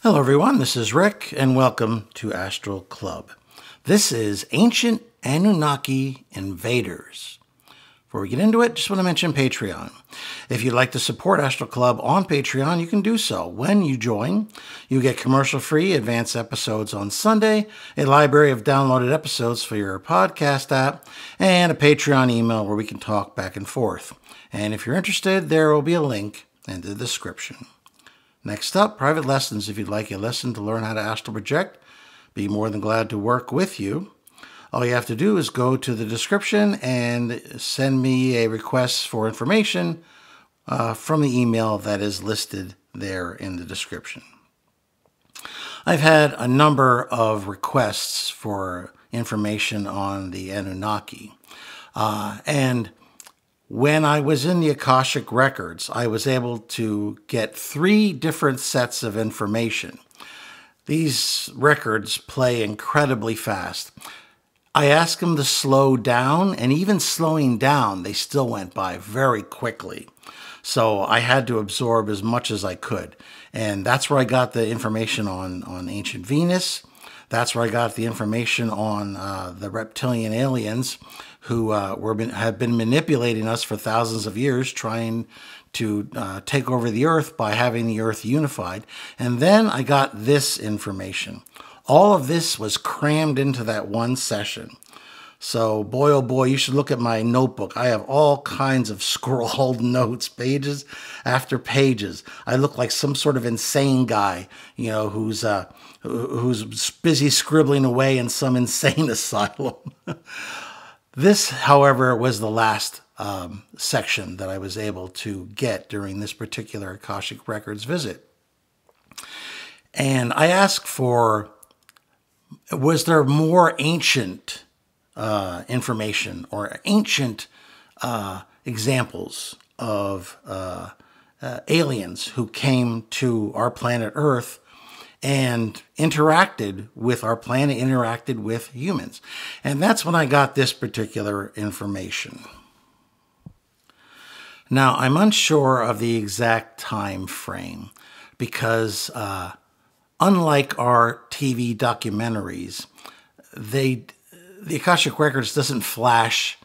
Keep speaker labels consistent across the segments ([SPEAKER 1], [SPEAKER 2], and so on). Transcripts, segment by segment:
[SPEAKER 1] Hello everyone, this is Rick and welcome to Astral Club. This is Ancient Anunnaki Invaders. Before we get into it, just want to mention Patreon. If you'd like to support Astral Club on Patreon, you can do so. When you join, you get commercial-free advanced episodes on Sunday, a library of downloaded episodes for your podcast app, and a Patreon email where we can talk back and forth. And if you're interested, there will be a link in the description. Next up, private lessons. If you'd like a lesson to learn how to astral project, be more than glad to work with you. All you have to do is go to the description and send me a request for information from the email that is listed there in the description. I've had a number of requests for information on the Anunnaki. And when I was in the Akashic Records, I was able to get 3 different sets of information. These records play incredibly fast. I asked them to slow down, and even slowing down, they still went by very quickly. So I had to absorb as much as I could. And that's where I got the information on ancient Venus. That's where I got the information on the reptilian aliens who have been manipulating us for thousands of years, trying to take over the Earth by having the Earth unified. And then I got this information. All of this was crammed into that one session. So, boy, oh boy, you should look at my notebook. I have all kinds of scrawled notes, pages after pages. I look like some sort of insane guy, you know, who's busy scribbling away in some insane asylum. This, however, was the last section that I was able to get during this particular Akashic Records visit. And I asked for, was there more ancient information or ancient examples of aliens who came to our planet Earth and interacted with our planet, interacted with humans. And that's when I got this particular information. Now, I'm unsure of the exact time frame because unlike our TV documentaries, the Akashic Records doesn't flash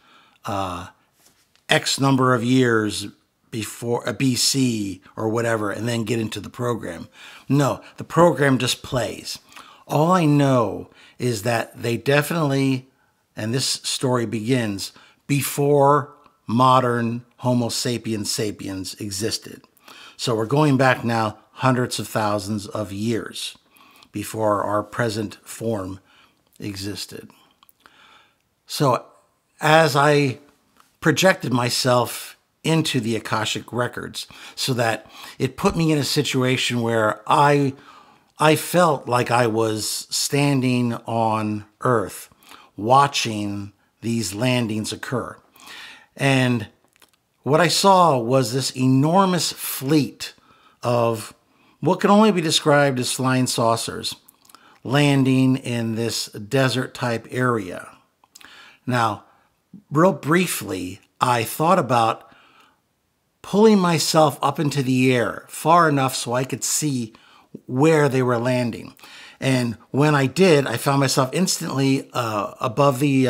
[SPEAKER 1] X number of years before a BC or whatever and then get into the program. No, the program just plays. All I know is that they definitely, and this story begins before modern Homo sapiens sapiens existed. So we're going back now hundreds of thousands of years before our present form existed. So as I projected myself into the Akashic Records so that it put me in a situation where I felt like I was standing on Earth watching these landings occur. And what I saw was this enormous fleet of what can only be described as flying saucers landing in this desert type area. Now, real briefly, I thought about pulling myself up into the air far enough so I could see where they were landing. And when I did, I found myself instantly above the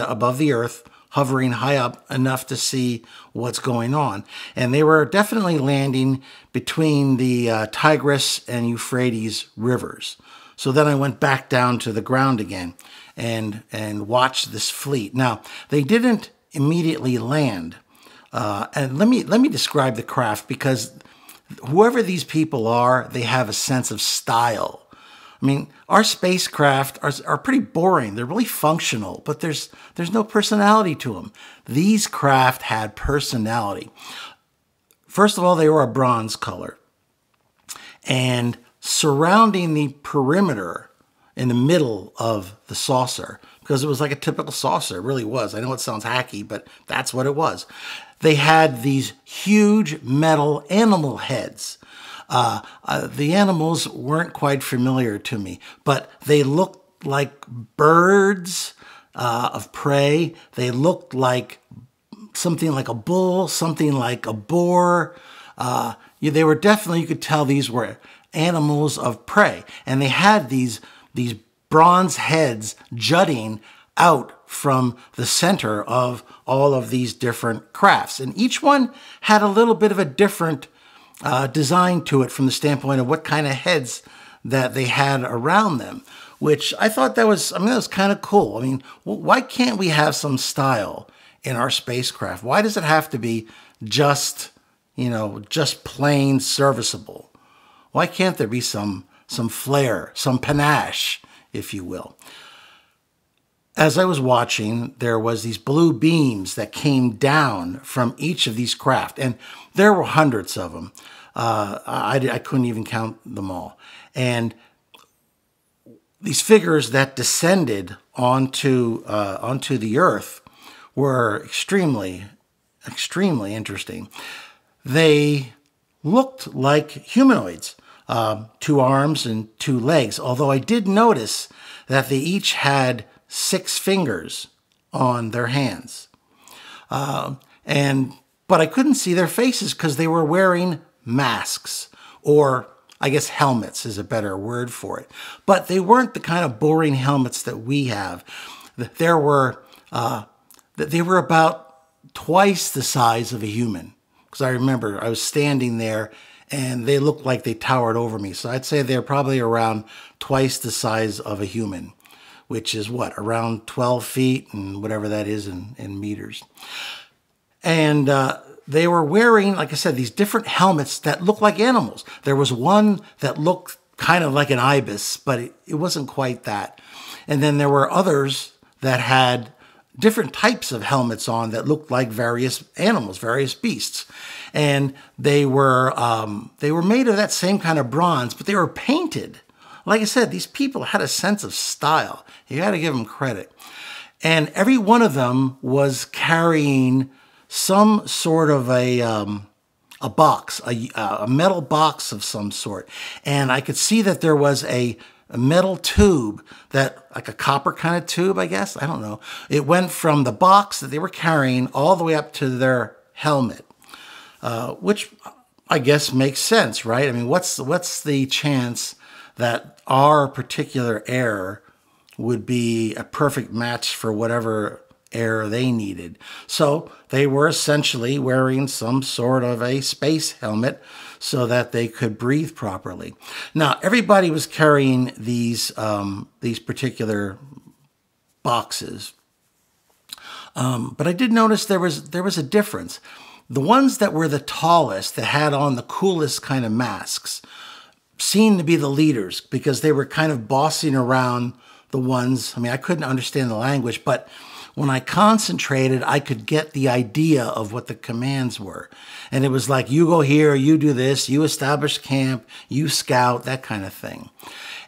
[SPEAKER 1] Earth, hovering high up enough to see what's going on. And they were definitely landing between the Tigris and Euphrates rivers. So then I went back down to the ground again and watched this fleet. Now, they didn't immediately land. And let me describe the craft, because whoever these people are, they have a sense of style. I mean, our spacecraft are pretty boring. They're really functional, but there's no personality to them. These craft had personality. First of all, they were a bronze color. And surrounding the perimeter in the middle of the saucer, because it was like a typical saucer, it really was. I know it sounds hacky, but that's what it was. They had these huge metal animal heads. The animals weren't quite familiar to me, but they looked like birds of prey. They looked like something like a bull, something like a boar. They were definitely, you could tell these were animals of prey. And they had these bronze heads jutting out from the center of all of these different crafts. And each one had a little bit of a different design to it from the standpoint of what kind of heads that they had around them, which I thought that was kind of cool. I mean, why can't we have some style in our spacecraft? Why does it have to be just, just plain serviceable? Why can't there be some flair, some panache, if you will? As I was watching, there was these blue beams that came down from each of these craft, and there were hundreds of them. I couldn't even count them all. And these figures that descended onto the Earth were extremely interesting. They looked like humanoids, 2 arms and 2 legs, although I did notice that they each had 6 fingers on their hands. But I couldn't see their faces because they were wearing masks, or I guess helmets is a better word for it. But they weren't the kind of boring helmets that we have. They were about twice the size of a human. Because I remember I was standing there and they looked like they towered over me. So I'd say they're probably around twice the size of a human, which is what, around 12 feet and whatever that is in meters. And they were wearing, like I said, these different helmets that looked like animals. There was one that looked kind of like an ibis, but it wasn't quite that. And then there were others that had different types of helmets on that looked like various animals, various beasts. And they were made of that same kind of bronze, but they were painted. Like I said, these people had a sense of style. You got to give them credit. And every one of them was carrying some sort of a box, a metal box of some sort. And I could see that there was a metal tube, that like a copper kind of tube, I guess. I don't know. It went from the box that they were carrying all the way up to their helmet, which I guess makes sense, right? I mean, what's the chance that our particular air would be a perfect match for whatever air they needed? So they were essentially wearing some sort of a space helmet so that they could breathe properly. Now, everybody was carrying these particular boxes, but I did notice there was a difference. The ones that were the tallest, that had on the coolest kind of masks, seemed to be the leaders because they were kind of bossing around the ones. I mean, I couldn't understand the language, but when I concentrated, I could get the idea of what the commands were. And it was like, you go here, you do this, you establish camp, you scout, that kind of thing.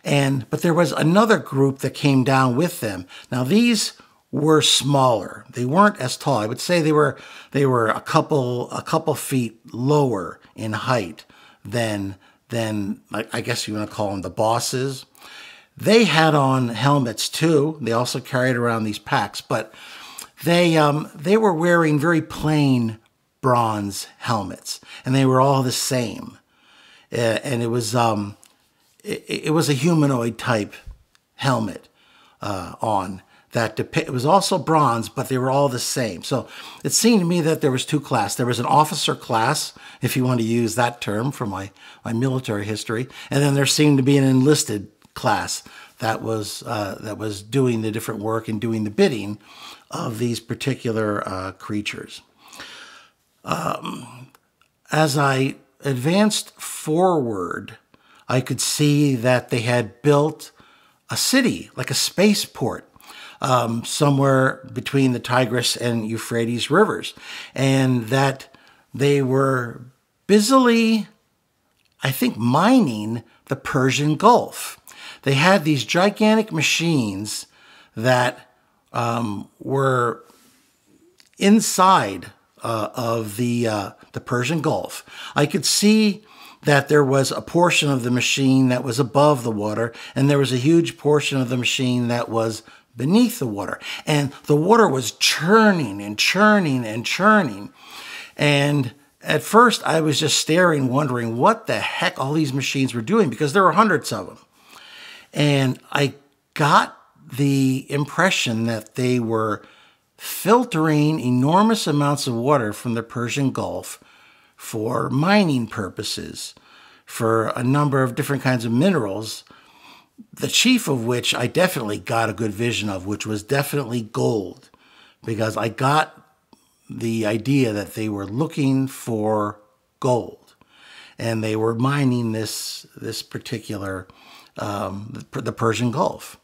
[SPEAKER 1] But there was another group that came down with them. Now, these were smaller. They weren't as tall. I would say they were a couple feet lower in height than I guess you want to call them the bosses. They had on helmets too. They also carried around these packs, but they were wearing very plain bronze helmets, and they were all the same. And it was a humanoid type helmet on that. It was also bronze, but they were all the same. So it seemed to me that there was 2 classes. There was an officer class, if you want to use that term from my military history, and then there seemed to be an enlisted class that was doing the different work and doing the bidding of these particular creatures. As I advanced forward, I could see that they had built a city, like a spaceport, somewhere between the Tigris and Euphrates rivers, and that they were busily, I think, mining the Persian Gulf. They had these gigantic machines that were inside of the Persian Gulf. I could see that there was a portion of the machine that was above the water, and there was a huge portion of the machine that was beneath the water. And the water was churning and churning and churning. And at first I was just staring, wondering what the heck all these machines were doing, because there were hundreds of them. And I got the impression that they were filtering enormous amounts of water from the Persian Gulf for mining purposes, for a number of different kinds of minerals, the chief of which I definitely got a good vision of, which was definitely gold, because I got the idea that they were looking for gold, and they were mining this particular, the Persian Gulf.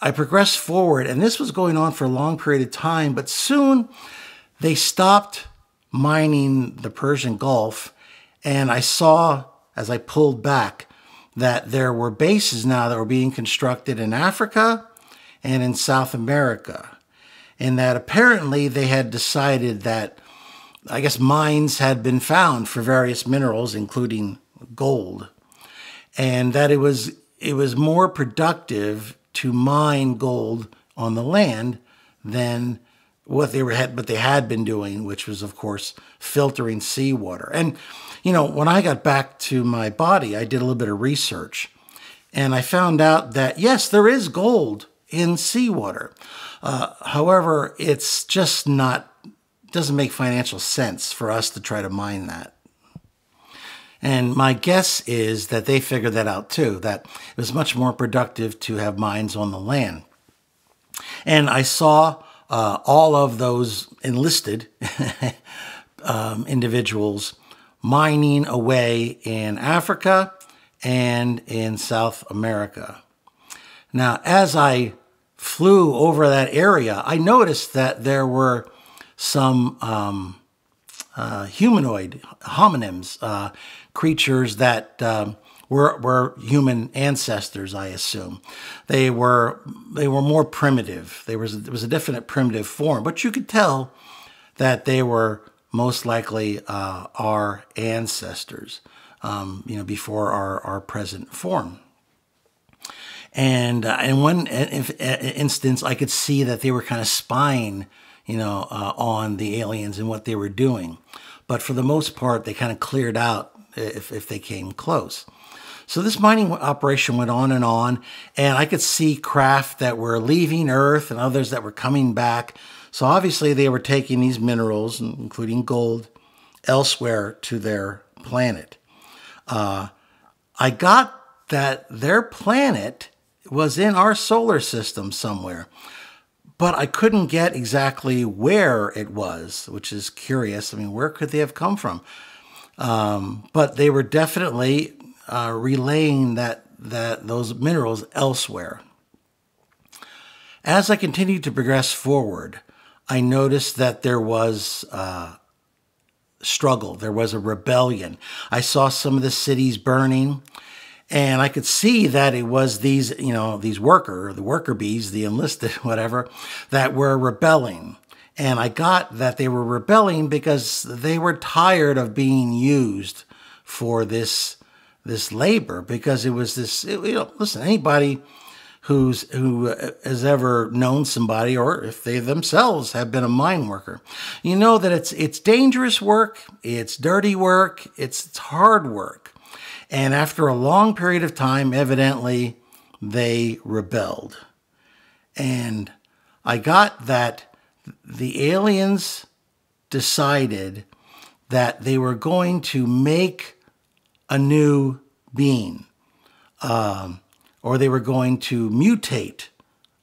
[SPEAKER 1] I progressed forward, and this was going on for a long period of time, but soon they stopped mining the Persian Gulf, and I saw, as I pulled back, that there were bases now that were being constructed in Africa and in South America, and that apparently they had decided that, I guess, mines had been found for various minerals, including gold, and that it was more productive to mine gold on the land than what they had been doing, which was, of course, filtering seawater. And, you know, when I got back to my body, I did a little bit of research, and I found out that, yes, there is gold in seawater. However, it's just doesn't make financial sense for us to try to mine that. And my guess is that they figured that out too, that it was much more productive to have mines on the land. And I saw all of those enlisted individuals mining away in Africa and in South America. Now, as I flew over that area, I noticed that there were some humanoid homonyms, creatures that were human ancestors, I assume. They were more primitive. There was a definite primitive form, but you could tell that they were most likely our ancestors, before our present form. And in one instance, I could see that they were kind of spying, on the aliens and what they were doing. But for the most part, they kind of cleared out if they came close. So this mining operation went on, and I could see craft that were leaving Earth and others that were coming back. So obviously they were taking these minerals, including gold, elsewhere to their planet. I got that their planet was in our solar system somewhere, but I couldn't get exactly where it was, which is curious. I mean, where could they have come from? But they were definitely relaying those minerals elsewhere. As I continued to progress forward, I noticed that there was struggle. There was a rebellion. I saw some of the cities burning, and I could see that it was the worker bees, the enlisted, whatever, that were rebelling. And I got that they were rebelling because they were tired of being used for this labor, because it was this, listen, anybody who has ever known somebody, or if they themselves have been a mine worker, you know that it's dangerous work, it's dirty work, it's hard work. And after a long period of time, evidently, they rebelled. And I got that the aliens decided that they were going to make a new being, or they were going to mutate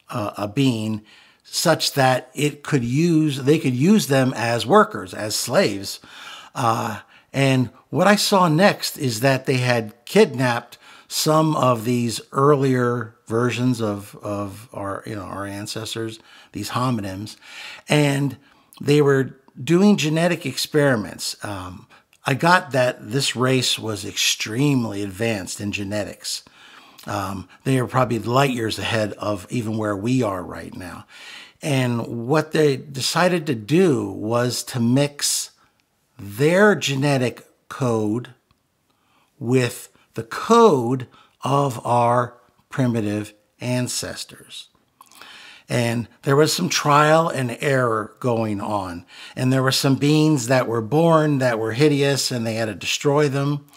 [SPEAKER 1] a being such that they could use them as workers, as slaves. And what I saw next is that they had kidnapped some of these earlier versions of our ancestors, these homonyms, and they were doing genetic experiments. I got that this race was extremely advanced in genetics. They are probably light years ahead of even where we are right now. And what they decided to do was to mix their genetic code with the code of our primitive ancestors. And there was some trial and error going on. And there were some beings that were born that were hideous, and they had to destroy them.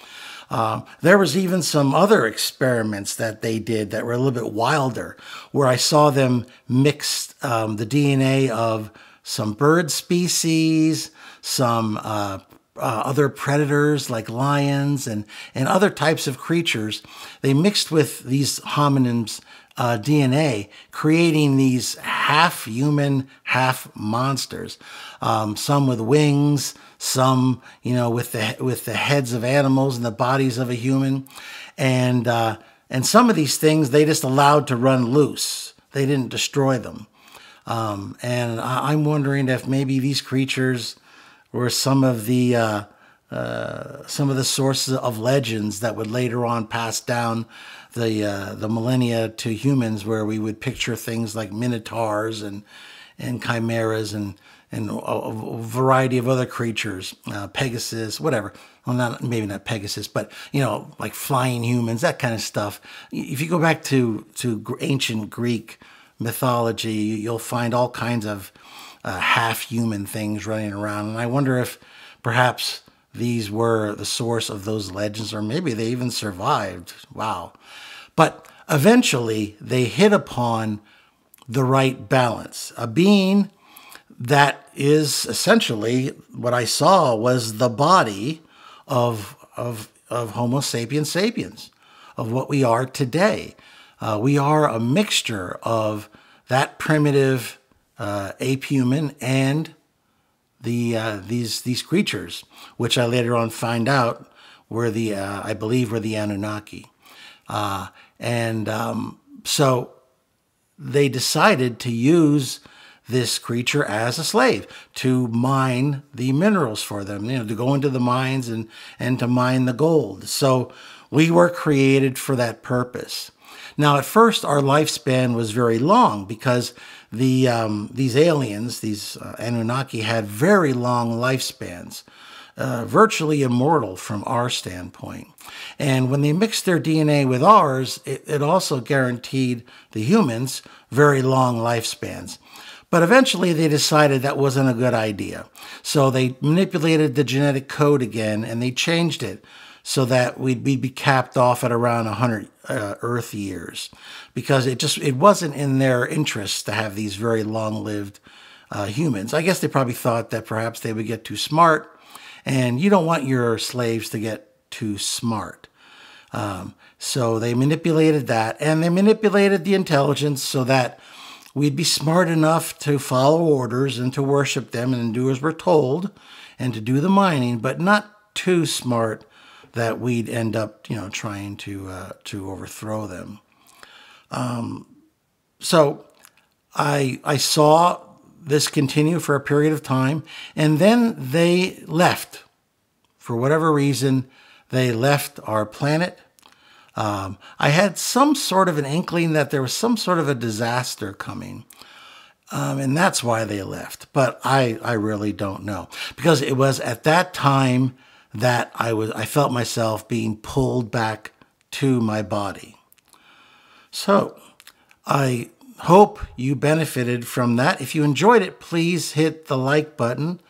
[SPEAKER 1] There was even some other experiments that they did that were a little bit wilder, where I saw them mix the DNA of some bird species, some other predators like lions and other types of creatures. They mixed with these hominins' DNA, creating these half human, half monsters. Some with wings, some with the heads of animals and the bodies of a human, and some of these things they just allowed to run loose. They didn't destroy them. And I'm wondering if maybe these creatures were some of the sources of legends that would later on pass down the millennia to humans, where we would picture things like minotaurs and chimeras and a variety of other creatures, Pegasus, whatever. Well, maybe not Pegasus, but like flying humans, that kind of stuff. If you go back to ancient Greek mythology, you'll find all kinds of half-human things running around, and I wonder if perhaps these were the source of those legends, or maybe they even survived. Wow. But eventually they hit upon the right balance. A being that is essentially what I saw was the body of Homo sapiens sapiens, of what we are today. We are a mixture of that primitive ape human and these creatures, which I later on find out were I believe were the Anunnaki. So they decided to use this creature as a slave to mine the minerals for them, to go into the mines and to mine the gold. So we were created for that purpose. Now, at first, our lifespan was very long because these aliens, these Anunnaki, had very long lifespans, virtually immortal from our standpoint. And when they mixed their DNA with ours, it also guaranteed the humans very long lifespans. But eventually they decided that wasn't a good idea. So they manipulated the genetic code again, and they changed it so that we'd be capped off at around 100 Earth years, because it wasn't in their interest to have these very long-lived humans. I guess they probably thought that perhaps they would get too smart, and you don't want your slaves to get too smart. So they manipulated that, and they manipulated the intelligence so that we'd be smart enough to follow orders and to worship them and do as we're told and to do the mining, but not too smart that we'd end up, trying to overthrow them. So I saw this continue for a period of time, and then they left. For whatever reason, they left our planet. I had some sort of an inkling that there was some sort of a disaster coming. And that's why they left. But I really don't know. Because it was at that time that I felt myself being pulled back to my body. So I hope you benefited from that. If you enjoyed it, please hit the like button.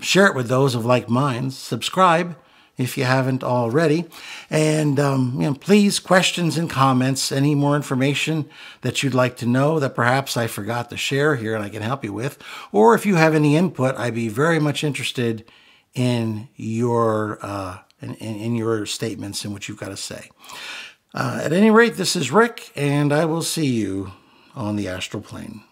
[SPEAKER 1] Share it with those of like minds. Subscribe if you haven't already. And please, questions and comments, any more information that you'd like to know that perhaps I forgot to share here and I can help you with. Or if you have any input, I'd be very much interested in your in your statements and what you've got to say. At any rate, this is Rick, and I will see you on the astral plane.